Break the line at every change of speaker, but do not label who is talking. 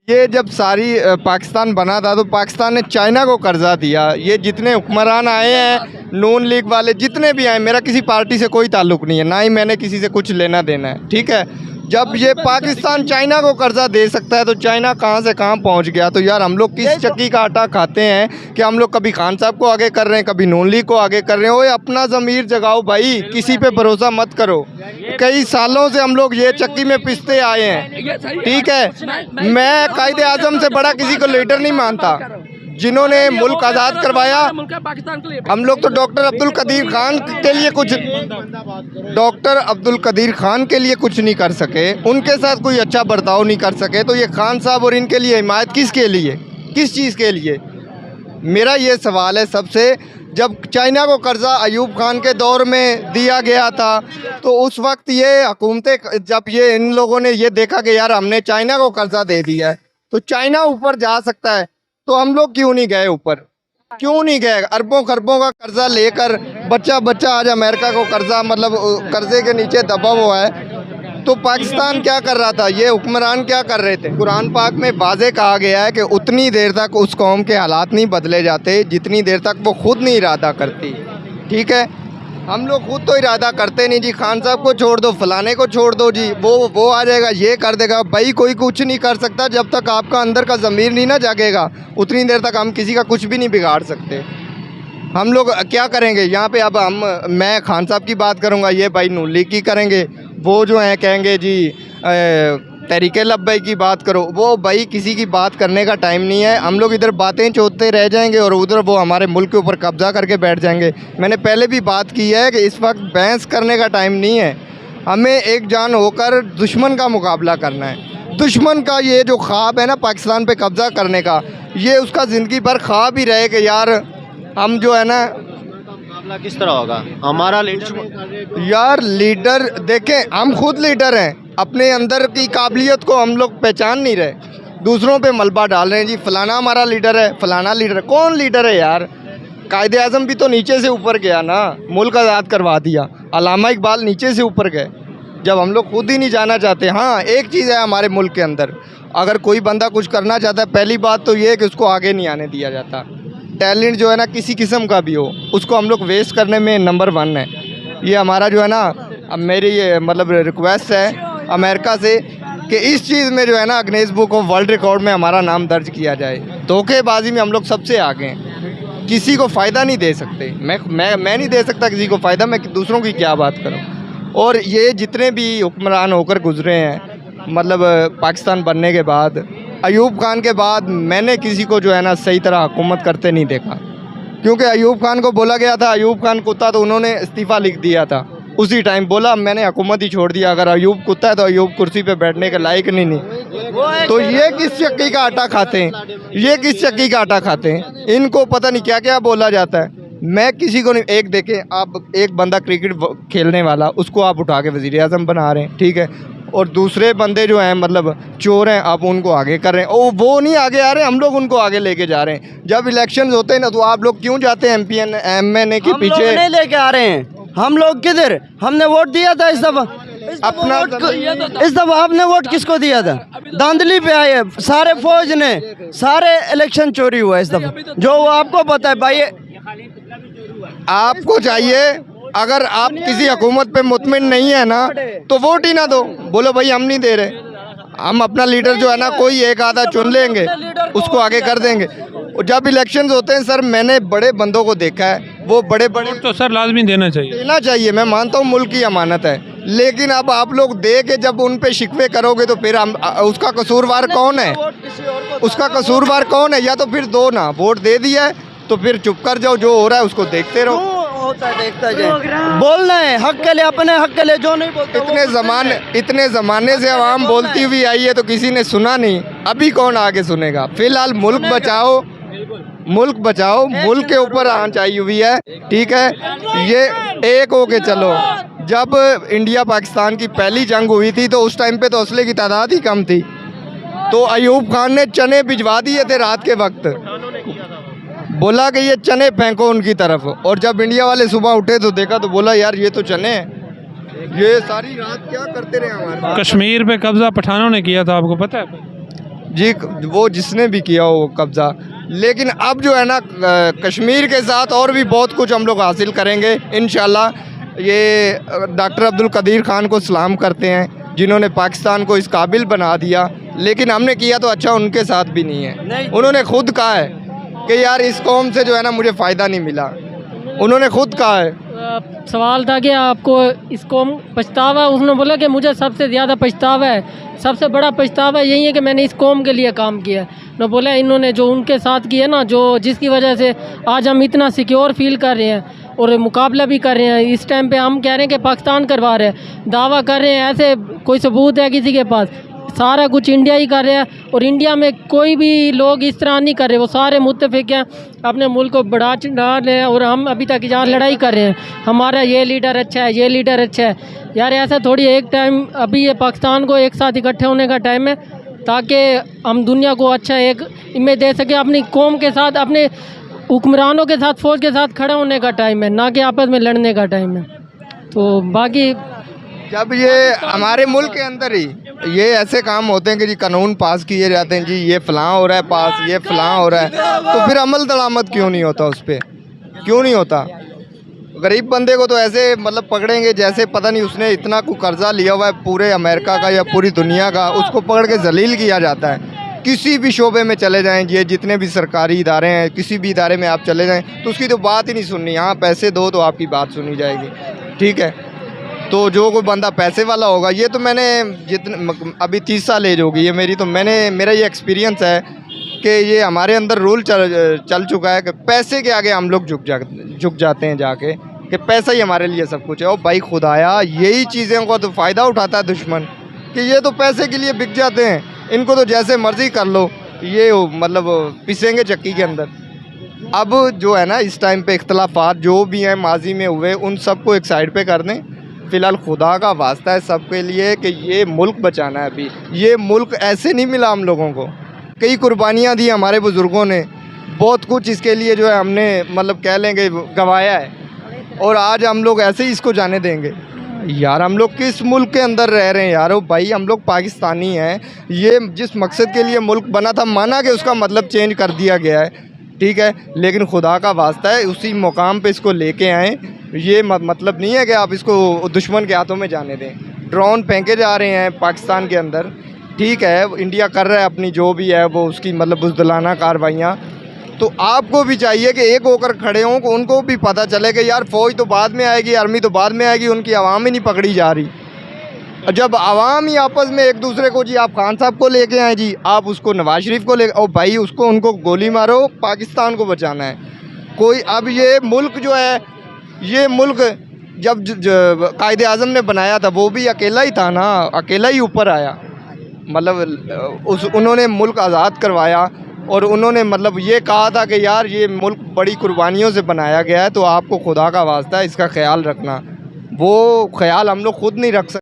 ये जब सारी पाकिस्तान बना था तो पाकिस्तान ने चाइना को कर्जा दिया। ये जितने हुक्मरान आए हैं, नून लीग वाले जितने भी आए, मेरा किसी पार्टी से कोई ताल्लुक नहीं है, ना ही मैंने किसी से कुछ लेना देना है, ठीक है। जब ये पाकिस्तान चाइना को कर्जा दे सकता है तो चाइना कहाँ से कहाँ पहुँच गया। तो यार हम लोग किस चक्की का आटा खाते हैं कि हम लोग कभी खान साहब को आगे कर रहे हैं, कभी नून लीग को आगे कर रहे हैं। ओए अपना ज़मीर जगाओ भाई, किसी पे भरोसा मत करो। कई सालों से हम लोग ये चक्की में पिसते आए हैं, ठीक है। मैं कायदे आज़म से बड़ा किसी को लीडर नहीं मानता। जिन्होंने मुल्क आज़ाद करवाया, हम लोग तो डॉक्टर अब्दुल कदीर खान के लिए कुछ नहीं कर सके, उनके साथ कोई अच्छा बर्ताव नहीं कर सके। तो ये खान साहब और इनके लिए हिमायत किसके लिए, किस चीज़ के लिए? मेरा ये सवाल है सबसे। जब चाइना को कर्जा अयूब खान के दौर में दिया गया था तो उस वक्त ये हुकूमतें, जब ये इन लोगों ने ये देखा कि यार हमने चाइना को कर्जा दे दिया है तो चाइना ऊपर जा सकता है, तो हम लोग क्यों नहीं गए ऊपर, क्यों नहीं गए? अरबों खरबों का कर्जा लेकर बच्चा बच्चा आज अमेरिका को कर्जा, मतलब कर्जे के नीचे दबा हुआ है। तो पाकिस्तान क्या कर रहा था, ये हुक्मरान क्या कर रहे थे? कुरान पाक में वाज़े कहा गया है कि उतनी देर तक उस कौम के हालात नहीं बदले जाते जितनी देर तक वो खुद नहीं इरादा करती, ठीक है। हम लोग खुद तो इरादा करते नहीं जी। खान साहब को छोड़ दो, फलाने को छोड़ दो जी, वो आ जाएगा, ये कर देगा। भाई कोई कुछ नहीं कर सकता जब तक आपका अंदर का ज़मीर नहीं ना जागेगा, उतनी देर तक हम किसी का कुछ भी नहीं बिगाड़ सकते। हम लोग क्या करेंगे यहाँ पे? अब मैं खान साहब की बात करूँगा, ये भाई नून लीग की करेंगे। वो जो हैं कहेंगे जी तहरीके लब्बैक की बात करो। वो भाई किसी की बात करने का टाइम नहीं है। हम लोग इधर बातें चोतते रह जाएंगे और उधर वो हमारे मुल्क के ऊपर कब्जा करके बैठ जाएंगे। मैंने पहले भी बात की है कि इस वक्त बहस करने का टाइम नहीं है। हमें एक जान होकर दुश्मन का मुकाबला करना है। दुश्मन का ये जो ख्वाब है ना पाकिस्तान पे कब्जा करने का, ये उसका ज़िंदगी भर ख्वाब ही रहे कि यार हम जो है ना,
किस तरह होगा हमारा लीडर?
यार लीडर देखें, हम खुद लीडर हैं। अपने अंदर की काबिलियत को हम लोग पहचान नहीं रहे, दूसरों पे मलबा डाल रहे हैं जी। फलाना हमारा लीडर है, फलाना लीडर है। कौन लीडर है यार? कायदे आज़म भी तो नीचे से ऊपर गया ना, मुल्क आज़ाद करवा दिया। अल्लामा इकबाल नीचे से ऊपर गए, जब हम लोग खुद ही नहीं जाना चाहते। हाँ एक चीज़ है हमारे मुल्क के अंदर, अगर कोई बंदा कुछ करना चाहता है, पहली बात तो ये है कि उसको आगे नहीं आने दिया जाता। टैलेंट जो है ना किसी किस्म का भी हो, उसको हम लोग वेस्ट करने में नंबर 1 है। ये हमारा जो है ना, अब मेरी ये मतलब रिक्वेस्ट है अमेरिका से कि इस चीज़ में जो है ना Guinness book of world record में हमारा नाम दर्ज किया जाए। धोखेबाजी में हम लोग सबसे आगे हैं, किसी को फ़ायदा नहीं दे सकते। मैं नहीं दे सकता किसी को फ़ायदा, मैं दूसरों की क्या बात करूं। और ये जितने भी हुक्मरान होकर गुजरे हैं, मतलब पाकिस्तान बनने के बाद, अयूब खान के बाद, मैंने किसी को जो है ना सही तरह हुकूमत करते नहीं देखा। क्योंकि अयूब खान को बोला गया था अयूब खान कुत्ता, तो उन्होंने इस्तीफ़ा लिख दिया था उसी टाइम, बोला मैंने हुकूमत ही छोड़ दिया। अगर अयूब कुत्ता है तो अयूब कुर्सी पे बैठने के लायक नहीं। तो ये किस चक्की का आटा खाते हैं, ये किस चक्की का आटा खाते हैं? इनको पता नहीं क्या क्या बोला जाता है। मैं किसी को नहीं, एक देखें आप, एक बंदा क्रिकेट खेलने वाला, उसको आप उठा के वज़ीर आज़म बना रहे हैं, ठीक है। और दूसरे बंदे जो हैं मतलब चोर हैं, आप उनको आगे कर रहे हैं। ओ वो नहीं आगे आ रहे, हम लोग उनको आगे लेके जा रहे हैं। जब इलेक्शन होते हैं ना तो आप लोग क्यों जाते हैं MNA के पीछे?
हम नहीं लेके आ रहे हैं, हम लोग किधर, हमने वोट दिया था इस दफा।
अपना
इस दफा आपने वोट किसको दिया था? धांधली पे आए सारे फौज ने, सारे इलेक्शन चोरी हुआ इस दफा, जो आपको पता है भाई।
आपको चाहिए, अगर आप किसी हुकूमत पे मुतमिन नहीं है ना तो वोट ही ना दो, बोलो भाई हम नहीं दे रहे। हम अपना लीडर जो है ना कोई एक आधा चुन लेंगे, उसको आगे कर देंगे। और जब इलेक्शंस होते हैं सर, मैंने बड़े बंदों को देखा है, वो बड़े
तो सर लाजमी देना चाहिए,
मैं मानता हूँ मुल्क की अमानत है। लेकिन अब आप लोग दे के जब उन पे शिकवे करोगे तो फिर हम, उसका कसूरवार कौन है? उसका कसूरवार कौन है? या तो फिर दो ना, वोट दे दिया है तो फिर चुप कर जाओ, जो हो रहा है उसको देखते रहो।
होता है देखता जाए, बोलना है हक के लिए, अपने हक के लिए, जो नहीं बोलते।
इतने ज़माने से आवाम बोलती हुई आई है तो किसी ने सुना नहीं, अभी कौन आगे सुनेगा? फिलहाल मुल्क बचाओ, मुल्क बचाओ, मुल्क के ऊपर आंच आई हुई है, ठीक है। ये एक हो के चलो। जब इंडिया पाकिस्तान की पहली जंग हुई थी तो उस टाइम पे तो असले की तादाद ही कम थी, तो अयूब खान ने चने भिजवा दिए थे रात के वक्त, बोला कि ये चने फेंको उनकी तरफ। और जब इंडिया वाले सुबह उठे तो देखा तो बोला यार ये तो चने हैं। ये सारी रात क्या करते रहे हमारे?
कश्मीर पे कब्जा पठानों ने किया था, आपको पता है?
जी वो जिसने भी किया हो कब्ज़ा, लेकिन अब जो है ना कश्मीर के साथ और भी बहुत कुछ हम लोग हासिल करेंगे इंशाल्लाह। ये डॉक्टर अब्दुल कदीर खान को सलाम करते हैं जिन्होंने पाकिस्तान को इस काबिल बना दिया, लेकिन हमने किया तो अच्छा उनके साथ भी नहीं है। उन्होंने खुद कहा है कि यार इस कौम से जो है ना मुझे फ़ायदा नहीं मिला, उन्होंने खुद कहा है।
सवाल था कि आपको इस कौम पछतावा, उसने बोला कि मुझे सबसे ज़्यादा पछतावा है, सबसे बड़ा पछतावा यही है कि मैंने इस कौम के लिए काम किया। न बोला इन्होंने जो उनके साथ किया ना, जो जिसकी वजह से आज हम इतना सिक्योर फील कर रहे हैं और मुकाबला भी कर रहे हैं। इस टाइम पे हम कह रहे हैं कि पाकिस्तान करवा रहे हैं, दावा कर रहे हैं, ऐसे कोई सबूत है किसी के पास? सारा कुछ इंडिया ही कर रहा है और इंडिया में कोई भी लोग इस तरह नहीं कर रहे, वो सारे मुत्तफिक हैं, अपने मुल्क को बढ़ा चढ़ा रहे हैं और हम अभी तक यहाँ लड़ाई कर रहे हैं, हमारा ये लीडर अच्छा है, ये लीडर अच्छा है। यार ऐसा थोड़ी एक टाइम, अभी ये पाकिस्तान को एक साथ इकट्ठे होने का टाइम है ताकि हम दुनिया को अच्छा एक इमेज दे सकें, अपनी कौम के साथ, अपने हुक्मरानों के साथ, फ़ौज के साथ खड़ा होने का टाइम है, ना कि आपस में लड़ने का टाइम है। तो बाकी
जब ये हमारे मुल्क के अंदर ही ये ऐसे काम होते हैं कि जी कानून पास किए जाते हैं, जी ये फ़लाँ हो रहा है पास, ये फ़लाँ हो रहा है, तो फिर अमल दरामद क्यों नहीं होता उस पर? क्यों नहीं होता? गरीब बंदे को तो ऐसे मतलब पकड़ेंगे जैसे पता नहीं उसने इतना को कर्जा लिया हुआ है पूरे अमेरिका का या पूरी दुनिया का, उसको पकड़ के जलील किया जाता है। किसी भी शोबे में चले जाएँ, ये जितने भी सरकारी इदारे हैं, किसी भी इदारे में आप चले जाएँ तो उसकी तो बात ही नहीं सुननी। यहाँ पैसे दो तो आपकी बात सुनी जाएगी, ठीक है? तो जो कोई बंदा पैसे वाला होगा, ये तो मैंने जितने अभी 30 साल एज होगी ये मेरी, तो मेरा ये एक्सपीरियंस है कि ये हमारे अंदर रूल चल चुका है कि पैसे के आगे हम लोग झुक जाते हैं जाके, कि पैसा ही हमारे लिए सब कुछ है। और भाई खुदाया यही चीज़ें का तो फ़ायदा उठाता है दुश्मन, कि ये तो पैसे के लिए बिक जाते हैं, इनको तो जैसे मर्ज़ी कर लो, ये मतलब पिसेंगे चक्की के अंदर। अब जो है ना इस टाइम पे इख्तलाफात जो भी हैं माजी में हुए, उन सबको एक साइड पे कर दें। फ़िलहाल खुदा का वास्ता है सबके लिए कि ये मुल्क बचाना है। अभी ये मुल्क ऐसे नहीं मिला हम लोगों को, कई कुर्बानियाँ दी हमारे बुज़ुर्गों ने, बहुत कुछ इसके लिए जो है हमने मतलब कह लेंगे गंवाया है, और आज हम लोग ऐसे ही इसको जाने देंगे? यार हम लोग किस मुल्क के अंदर रह रहे हैं यार? ओ भाई हम लोग पाकिस्तानी हैं, ये जिस मकसद के लिए मुल्क बना था, माना कि उसका मतलब चेंज कर दिया गया है, ठीक है, लेकिन खुदा का वास्ता है उसी मुकाम पे इसको लेके आएँ। ये मतलब नहीं है कि आप इसको दुश्मन के हाथों में जाने दें। ड्रोन फेंके जा रहे हैं पाकिस्तान के अंदर, ठीक है, इंडिया कर रहा है अपनी जो भी है वो उसकी मतलब बुज़दिलाना कार्रवाइयाँ, तो आपको भी चाहिए कि एक होकर खड़े हों, कि उनको भी पता चले कि यार फ़ौज तो बाद में आएगी, आर्मी तो बाद में आएगी, उनकी आवाम ही नहीं पकड़ी जा रही। और जब आवाम ही आपस में एक दूसरे को, जी आप खान साहब को लेके आए, जी आप उसको नवाज शरीफ को ले, और भाई उसको उनको गोली मारो, पाकिस्तान को बचाना है कोई। अब ये मुल्क जो है, ये मुल्क जब कायदे आज़म ने बनाया था वो भी अकेला ही था ना, अकेला ही ऊपर आया, मतलब उन्होंने मुल्क आज़ाद करवाया, और उन्होंने मतलब ये कहा था कि यार ये मुल्क बड़ी कुर्बानियों से बनाया गया है, तो आपको खुदा का वास्ता है इसका ख्याल रखना। वो ख्याल हम लोग खुद नहीं रख सकते।